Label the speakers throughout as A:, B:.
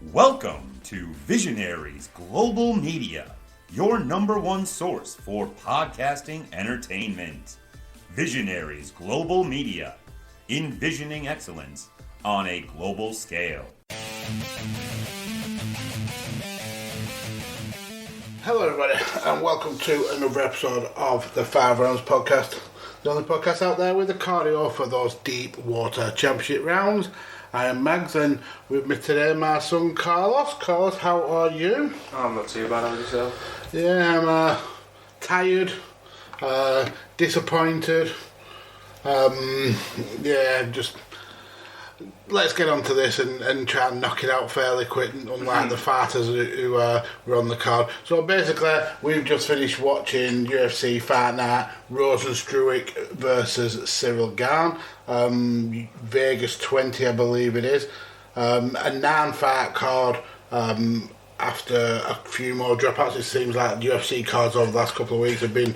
A: Welcome to Visionaries Global Media, your number one source for podcasting entertainment. Visionaries Global Media, envisioning excellence on a global scale.
B: Hello everybody, and welcome to another episode of the 5 Rounds Podcast. The only podcast out there with the cardio for those deep water championship rounds. I am Mags, and with me today my son Carlos. Carlos, how are you?
C: I'm not too bad, on yourself?
B: Yeah, I'm tired, disappointed. Just let's get on to this and try and knock it out fairly quick, unlike the fighters who were on the card. So basically, we've just finished watching UFC Fight Night, Rozenstruik versus Cyril Gane, Vegas 20 I believe it is, a 9-fight card. After a few more dropouts, it seems like UFC cards over the last couple of weeks have been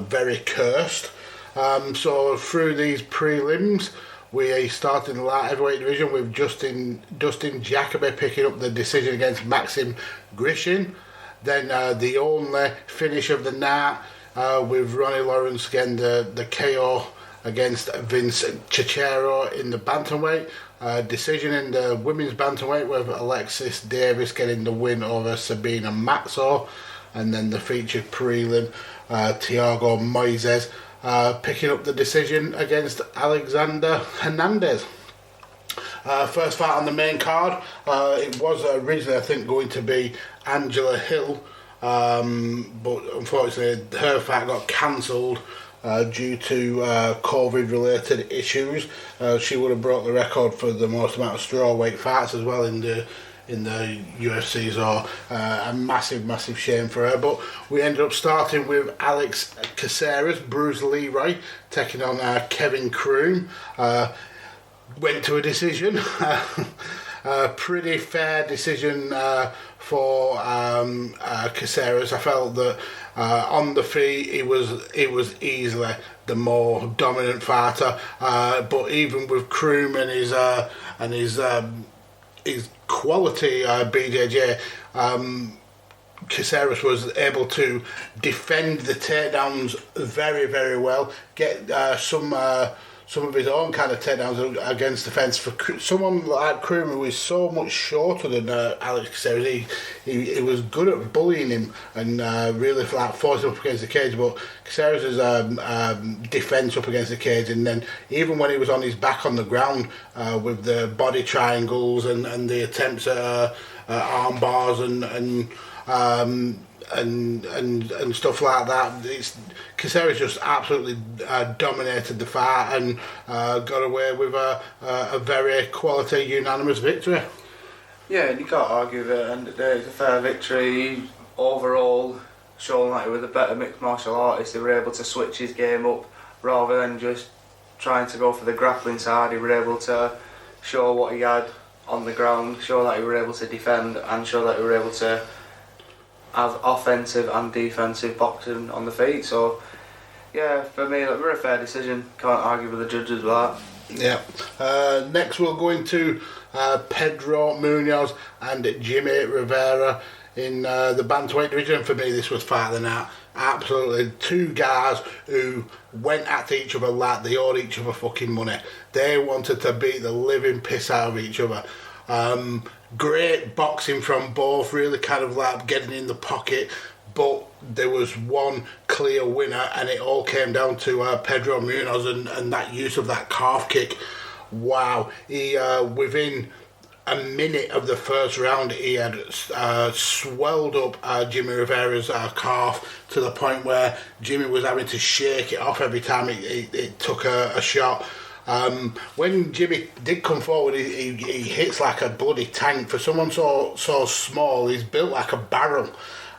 B: very cursed. So through these prelims, we started in the light heavyweight division with Dustin Jacoby picking up the decision against Maxim Grishin. Then the only finish of the night with Ronnie Lawrence getting the KO against Vince Cicero in the bantamweight. Decision in the women's bantamweight with Alexis Davis getting the win over Sabina Matzo. And then the featured prelim, Thiago Moises picking up the decision against Alexander Hernandez. First fight on the main card, it was originally I think going to be Angela Hill, but unfortunately her fight got cancelled due to COVID related issues. She would have broke the record for the most amount of strawweight fights as well in the UFC, so a massive shame for her. But we ended up starting with Alex Caceres, Bruce Leroy, taking on Kevin Kroom. Went to a decision. A pretty fair decision for Caceres. I felt that on the feet he was easily the more dominant fighter. But even with Kroom and his quality BJJ, Caceres was able to defend the takedowns very well, get some of his own kind of takedowns against the fence. For someone like Kroom, who is so much shorter than Alex Caceres, he was good at bullying him and really forcing him up against the cage. But Caceres' defence up against the cage, and then even when he was on his back on the ground with the body triangles and the attempts at arm bars and stuff like that, Caceres just absolutely dominated the fight and got away with a very quality unanimous victory.
C: Yeah, you can't argue that at the end of the day it's a fair victory. Overall, showing that he was a better mixed martial artist, they were able to switch his game up rather than just trying to go for the grappling side. He were able to show what he had on the ground, show that he were able to defend, and show that he were able to have offensive and defensive boxing on the feet. So yeah, for me, we're a fair decision. Can't argue with the judges with that.
B: Yeah. Next we'll go into Pedro Munoz and Jimmy Rivera in the bantamweight division. For me, this was fight of the night. Absolutely, two guys who went at each other like they owed each other fucking money. They wanted to beat the living piss out of each other. Great boxing from both, really kind of like getting in the pocket, but there was one clear winner, and it all came down to Pedro Munoz and that use of that calf kick. Wow, he within a minute of the first round he had swelled up Jimmy Rivera's calf to the point where Jimmy was having to shake it off every time it took a shot. When Jimmy did come forward, he hits like a bloody tank. For someone so small, he's built like a barrel,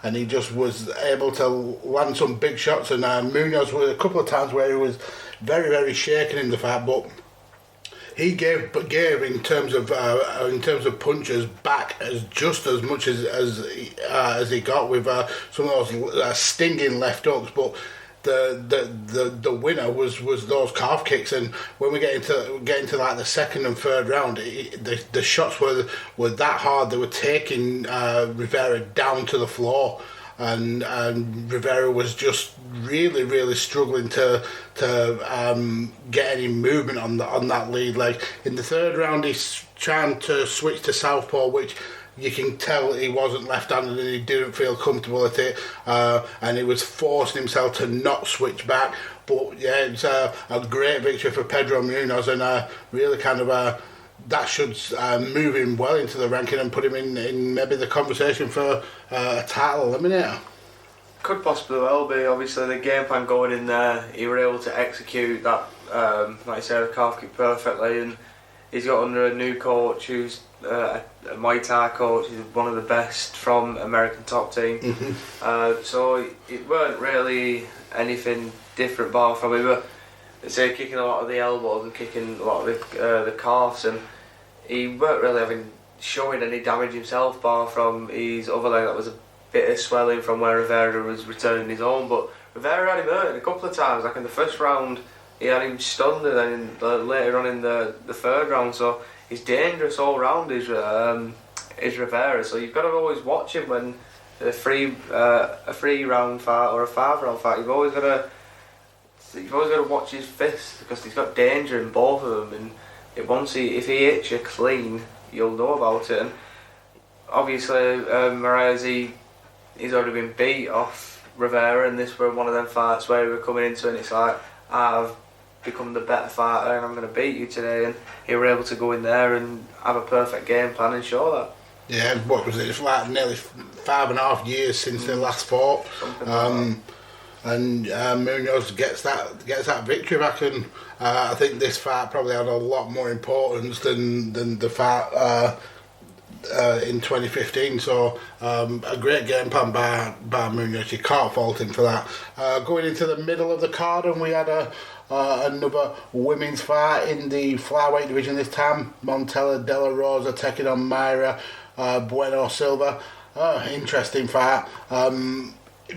B: and he just was able to land some big shots. And Munoz was a couple of times where he was very shaken in the fight, but he gave in terms of punches back just as much as he got with some of those stinging left hooks. But the winner was those calf kicks, and when we get into like the second and third round, the shots were that hard. They were taking Rivera down to the floor, and Rivera was just really struggling to get any movement on that lead leg. In the third round, he's trying to switch to southpaw, which you can tell he wasn't left-handed and he didn't feel comfortable at it, and he was forcing himself to not switch back. But yeah, it's a great victory for Pedro Munoz, and really kind of that should move him well into the ranking and put him in maybe the conversation for a title eliminator.
C: Could possibly well be. Obviously, the game plan going in there, he were able to execute that, like I said, a calf kick perfectly, and he's got under a new coach who's a Muay Thai coach. He's one of the best from American Top Team.
B: Mm-hmm.
C: So it weren't really anything different bar from him. But say kicking a lot of the elbows and kicking a lot of the calves, and he weren't really showing any damage himself bar from his other leg that was a bit of swelling from where Rivera was returning his own. But Rivera had him hurt a couple of times, like in the first round he had him stunned, and then later on in the third round. So he's dangerous all round, is Rivera. So you've got to always watch him when a 3-round fight or a 5-round fight. You've always got to watch his fists, because he's got danger in both of them. And if he hits you clean, you'll know about it. And obviously, Moraes, he's already been beat off Rivera, and this were one of them fights where we were coming into it and it's like, I've become the better fighter and I'm going to beat you today, and he were able to go in there and have a perfect game plan and show that.
B: Yeah, what was it? It's like nearly 5.5 years since they last fought, and Munoz gets that victory back, and I think this fight probably had a lot more importance than the fight in 2015. So a great game plan by Munoz. You can't fault him for that. Going into the middle of the card, and we had another women's fight in the flyweight division this time. Montella De La Rosa taking on Mayra Bueno Silva. Interesting fight.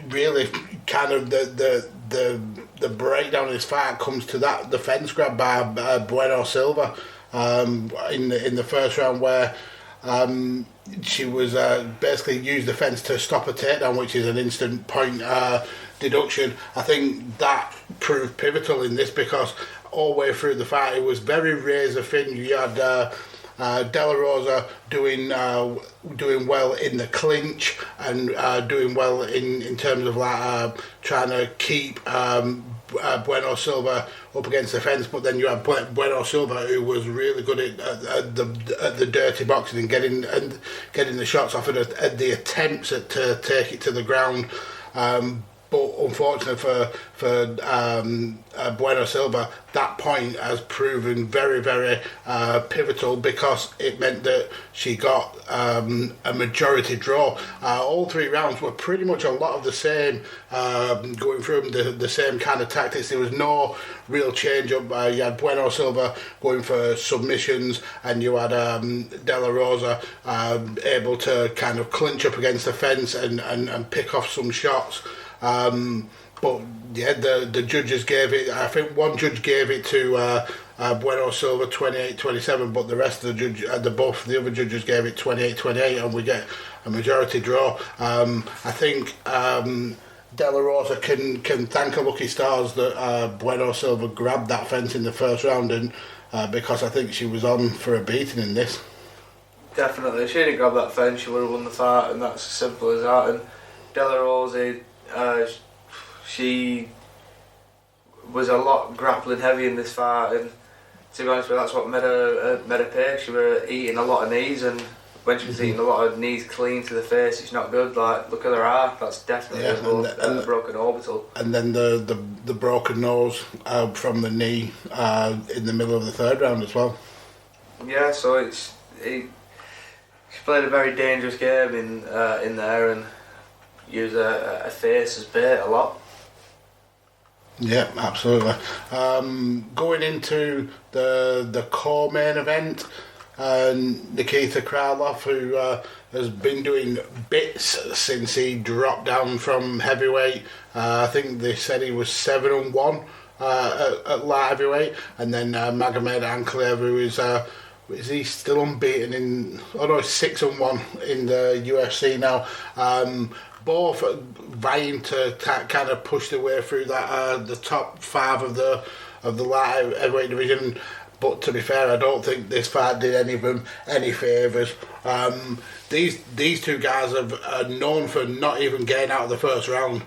B: Really, kind of the breakdown of this fight comes to that defence grab by Bueno Silva in the first round, where she was basically used the fence to stop a takedown, which is an instant point deduction. I think that proved pivotal in this, because all the way through the fight it was very razor thin. You had De La Rosa doing well in the clinch, and doing well in terms of trying to keep Bueno Silva up against the fence, but then you had Bueno Silva, who was really good at the dirty boxing and getting the shots off at the attempts to take it to the ground. But unfortunately for Bueno Silva, that point has proven very, very pivotal, because it meant that she got a majority draw. All 3 rounds were pretty much a lot of the same, going through the same kind of tactics. There was no real change up. You had Bueno Silva going for submissions, and you had De La Rosa able to kind of clinch up against the fence and pick off some shots. But yeah, the judges gave it. I think one judge gave it to Bueno Silva 28-27, but the rest of the the other judges gave it 28-28, and we get a majority draw. I think De La Rosa can thank her lucky stars that Bueno Silva grabbed that fence in the first round, and because I think she was on for a beating in this.
C: Definitely, if she didn't grab that fence, she would have won the fight, and that's as simple as that. And De La Rosa, she was a lot grappling heavy in this fight, and to be honest with you, that's what made her pay. She was eating a lot of knees, and when she was eating a lot of knees clean to the face, it's not good. Like, look at her eye, that's definitely a broken orbital. And then
B: the broken nose from the knee in the middle of the third round as well.
C: Yeah, so she played a very dangerous game in there, and used a face as bait a lot.
B: Yeah, absolutely. Going into the core main event, Nikita Krylov, who has been doing bits since he dropped down from heavyweight. I think they said he was 7-1 at light heavyweight, and then Magomed Ankalaev, who is he still unbeaten in? Oh no, he's 6-1 in the UFC now. Both vying to kind of push their way through that the top 5 of the light heavyweight division. But to be fair, I don't think this fight did any of them any favours. These two guys are known for not even getting out of the first round,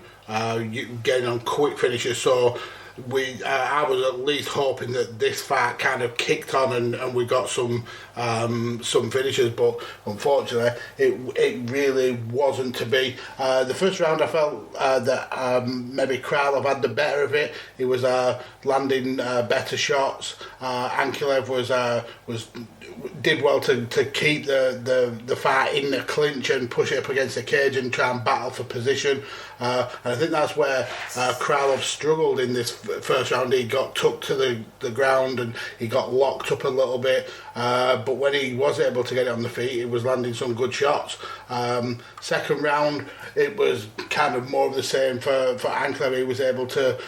B: getting on quick finishes. So I was at least hoping that this fight kind of kicked on and we got some finishes, but unfortunately it really wasn't to be. The first round I felt that maybe Krylov had the better of it. He was landing better shots. Ankalaev did well to keep the fight in the clinch and push it up against the cage and try and battle for position. And I think that's where Krylov struggled in this first round. He got took to the ground and he got locked up a little bit. But when he was able to get it on the feet, he was landing some good shots. Second round, it was kind of more of the same for Ankalaev. He was able to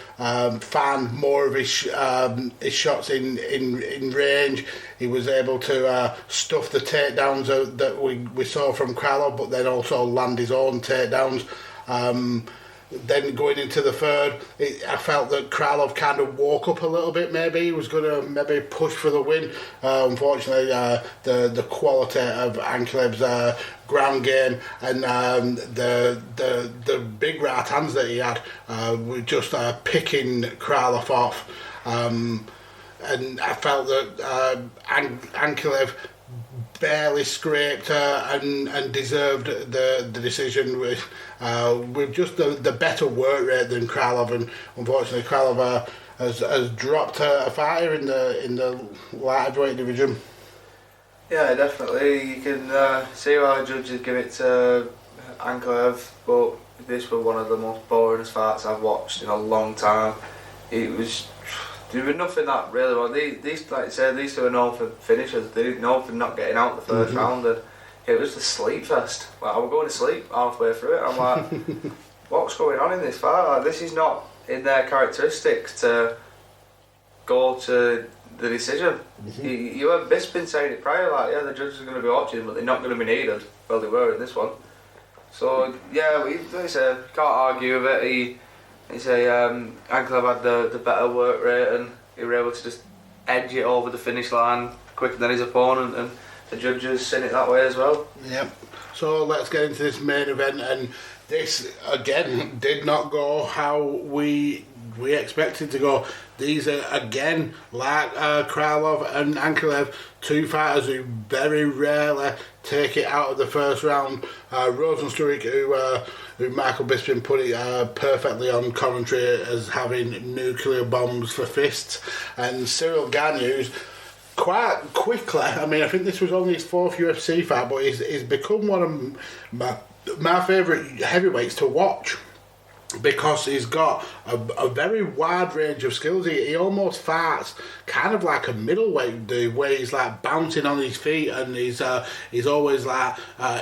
B: find more of his shots in range. He was able to stuff the takedowns that we saw from Krylov, but then also land his own takedowns. Then going into the third, I felt that Krylov kind of woke up a little bit. Maybe he was going to maybe push for the win. Unfortunately, the quality of Ankalaev's ground game and the big right hands that he had were just picking Krylov off. And I felt that Ankalaev barely scraped and deserved the decision with just the better work rate than Krylov, and unfortunately Krylov has dropped a fighter in the light heavyweight division.
C: Yeah, definitely. You can see why judges give it to Ankalaev, but this was one of the most boring fights I've watched in a long time. There was nothing that really well. These, like I said, these two are known for finishers. They didn't know for not getting out the first round, and it was the sleep fest. Like, I was going to sleep halfway through it. I'm like, what's going on in this fight? Like, this is not in their characteristics to go to the decision. You have been saying it prior, like, yeah, the judges are going to be watching, but they're not going to be needed. Well, they were in this one. So yeah, like I said, can't argue with it. He say Ankalaev had the better work rate and he were able to just edge it over the finish line quicker than his opponent, and the judges seen it that way as well.
B: Yep. So let's get into this main event, and this again did not go how we expected to go. These are again, like Krylov and Ankalaev, two fighters who very rarely take it out of the first round. Rozenstruik, who Michael Bisping put it perfectly on commentary as having nuclear bombs for fists, and Cyril Gane, who's quite quickly, I mean, I think this was only his 4th UFC fight, but he's become one of my favourite heavyweights to watch, because he's got a very wide range of skills. He almost fights kind of like a middleweight dude, where he's like bouncing on his feet, and he's always like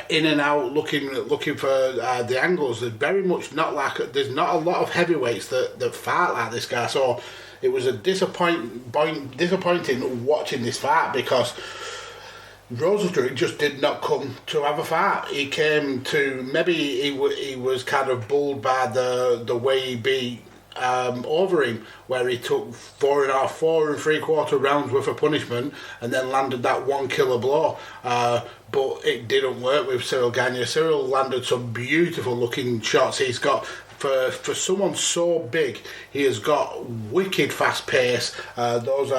B: in and out looking for the angles. There's very much not like, there's not a lot of heavyweights that fight like this guy. So it was a disappointing watching this fight, because Rozenstruik just did not come to have a fight. He came to, maybe he was kind of bulled by the way he beat Overeem, where he took 4 3/4 rounds worth of punishment and then landed that 1 killer blow. But it didn't work with Cyril Gane. Cyril landed some beautiful looking shots. He's got, for someone so big, he has got wicked fast pace. Those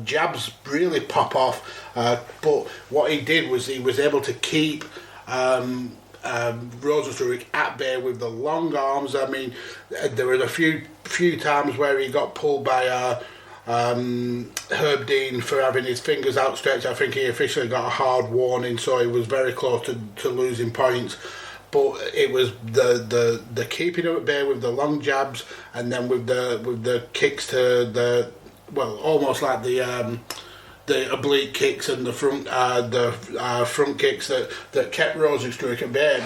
B: jabs really pop off. But what he did was he was able to keep Rozenstruik at bay with the long arms. I mean, there were a few times where he got pulled by Herb Dean for having his fingers outstretched. I think he officially got a hard warning, so he was very close to losing points. But it was the keeping him at bay with the long jabs, and then with the kicks to the, well, almost like the the oblique kicks and the front kicks that kept Rozenstruik at bay.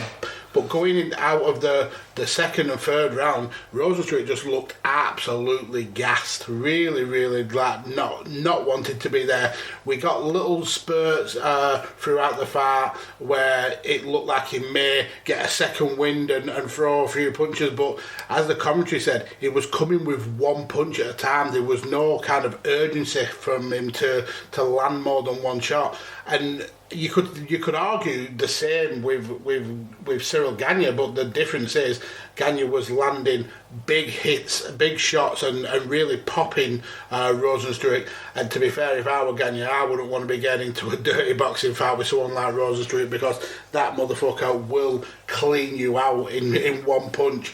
B: But going out of the second and third round, Rozenstruik just looked absolutely gassed. Really, really like not wanted to be there. We got little spurts throughout the fight where it looked like he may get a second wind and throw a few punches. But as the commentary said, he was coming with one punch at a time. There was no kind of urgency from him to land more than one shot. And you could argue the same with Cyril Gane, but the difference is Gane was landing big hits, big shots, and really popping Rozenstruik. And to be fair, if I were Gane, I wouldn't want to be getting into a dirty boxing fight with someone like Rozenstruik, because that motherfucker will clean you out in one punch.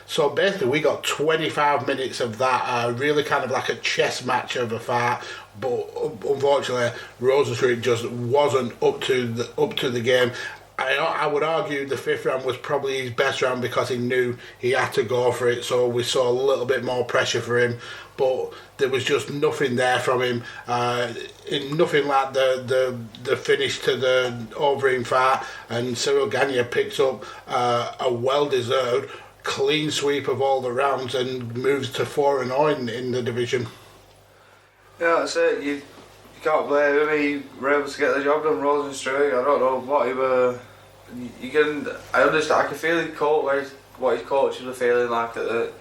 B: So basically, we got 25 minutes of that, really kind of like a chess match of a fight. But unfortunately, Rozenstruik just wasn't up to the game. I would argue the fifth round was probably his best round because he knew he had to go for it. So we saw a little bit more pressure for him, but there was just nothing there from him. Nothing like the finish to the Overeem fight, and Cyril Gane picks up a well-deserved clean sweep of all the rounds and moves to 4-0 in the division.
C: Yeah, that's it. You can't blame him. He were able to get the job done. Rozenstruik, I don't know what he were. I understand. I can feel what his coaches were feeling like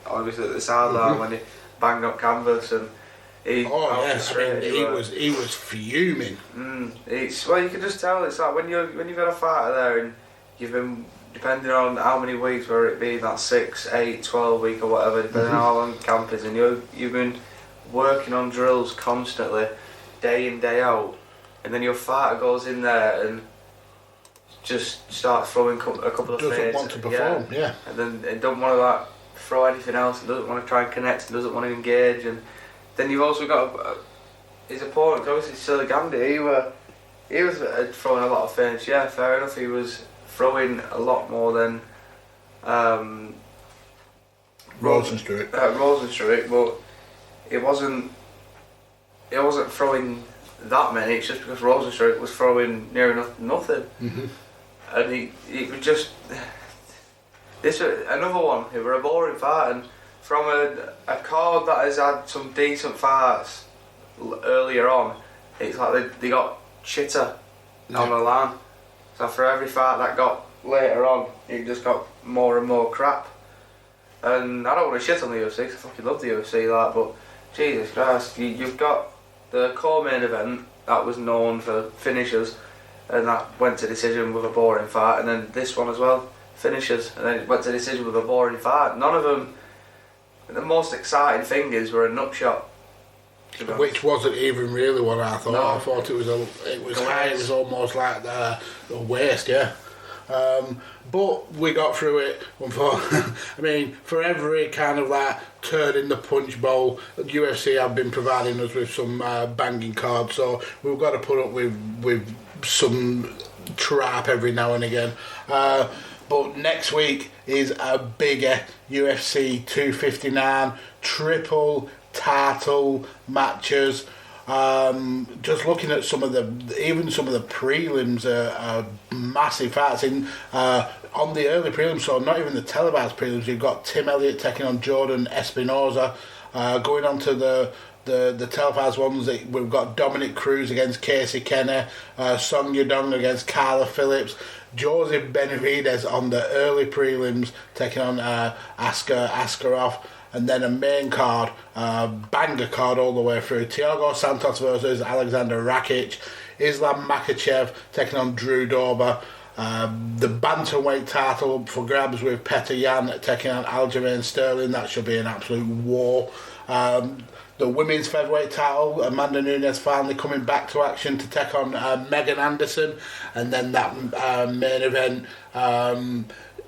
C: obviously at the sideline when he banged up canvas and he.
B: Oh yes, he was fuming.
C: Well, you can just tell. It's like when you've got a fighter there and you've been, depending on how many weeks, whether it be that 6, 8, 12 week or whatever, depending on how long camp is, and you've been working on drills constantly, day in, day out, and then your fighter goes in there and just starts throwing a couple of
B: doesn't want to perform, yeah.
C: And then it don't want to throw anything else, and doesn't want to try and connect, and doesn't want to engage. And then you've also got his opponent, obviously Cyril Gane. He was throwing a lot of feints. Yeah, fair enough. He was throwing a lot more than
B: Rozenstruik,
C: but it wasn't throwing that many. It's just because Rozenstruik was throwing near enough nothing. And he was just this another one. It was a boring fight, and from a card that has had some decent fights earlier on, it's like they got shitter on the line. So for every fight that got later on, it just got more and more crap. And I don't want to shit on the UFC, because I fucking love the UFC, but Jesus Christ, you've got the co-main event that was known for finishers, and that went to decision with a boring fight, and then this one as well, finishers, and then it went to decision with a boring fight. None of them, the most exciting things were a nutshot.
B: Which wasn't even really what I thought. No. I thought it was high. It was almost like a waste, yeah. But we got through it. I mean, for every kind of like turn in the punch bowl, the UFC have been providing us with some banging cards, so we've got to put up with some trap every now and again. But next week is a bigger UFC 259 triple title matches. Just looking at some of the prelims are massive fights on the early prelims, so not even the televised prelims. You've got Tim Elliott taking on Jordan Espinoza. Going on to the televised ones, we've got Dominic Cruz against Casey Kenner, Song Yudong against Carla Phillips, Joseph Benavidez on the early prelims taking on Askarov. And then a main card, banger card all the way through. Thiago Santos versus Alexander Rakic. Islam Makhachev taking on Drew Dober. The bantamweight title up for grabs with Petr Yan taking on Aljamain Sterling. That should be an absolute war. The women's featherweight title, Amanda Nunes finally coming back to action to take on Megan Anderson. And then that main event,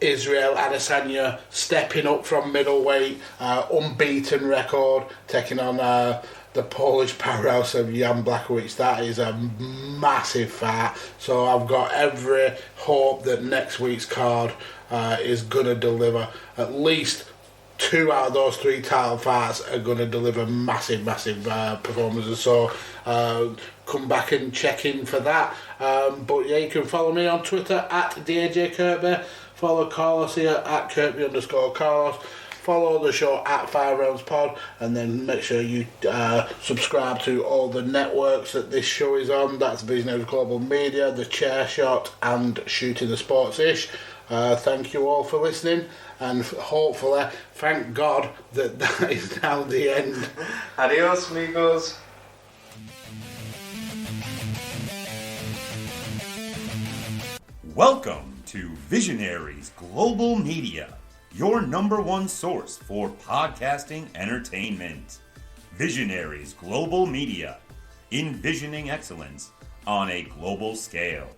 B: Israel Adesanya stepping up from middleweight, unbeaten record, taking on the Polish powerhouse of Jan Blachowicz. That is a massive fight. So I've got every hope that next week's card is going to deliver at least 2 out of those 3 title fights are going to deliver massive performances. So come back and check in for that. But yeah, you can follow me on Twitter at DJ Kirby. Follow Carlos here at Kirby_Carlos. Follow the show at Fire Realms Pod, and then make sure you subscribe to all the networks that this show is on. That's Visionaries Global Media, The Chairshot, and Shooting the Sports-ish. Thank you all for listening, and hopefully, thank God that is now the end.
C: Adios, amigos.
A: Welcome to Visionaries Global Media, your number one source for podcasting entertainment. Visionaries Global Media, envisioning excellence on a global scale.